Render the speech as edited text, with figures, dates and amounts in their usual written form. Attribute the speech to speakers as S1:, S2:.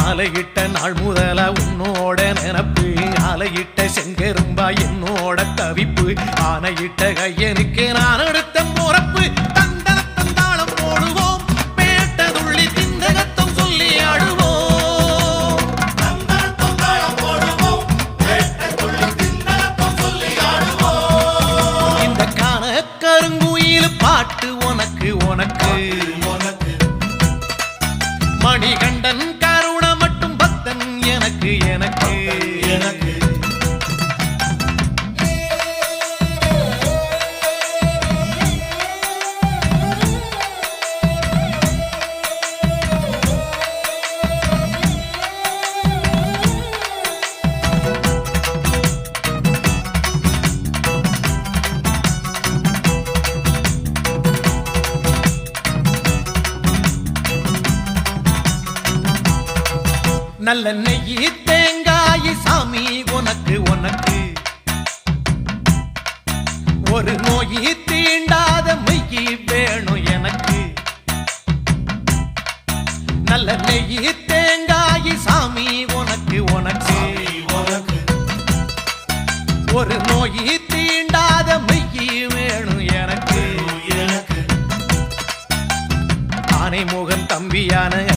S1: மாலையிட்ட நாள் முதல உன்னோட நினப்பு ஆலையிட்ட செங்கரும்பா என்னோட தவிப்பு ஆனையிட்ட கையனுக்கு நான் எடுத்த முறப்பு தந்தனத்தந்தாளம் போடுவோம் பேட்டதுள்ளி திந்தகத்தம் சொல்லி ஆடுவோம் இந்த காண கருங்குயில் பாட்டு உனக்கு உனக்கு மணிகண்டன் கருண மட்டும் பக்தன் எனக்கு எனக்கு எனக்கு நல்ல நெய்யி தேங்காய் சாமி உனக்கு உனக்கு ஒரு நோயி தீண்டாத மெய்யி வேணும் எனக்கு நல்ல நெய்யி தேங்காய் சாமி உனக்கு உனக்கு ஒரு நோயி தீண்டாத மெய்யி வேணும் எனக்கு ஆனை முகன் தம்பியான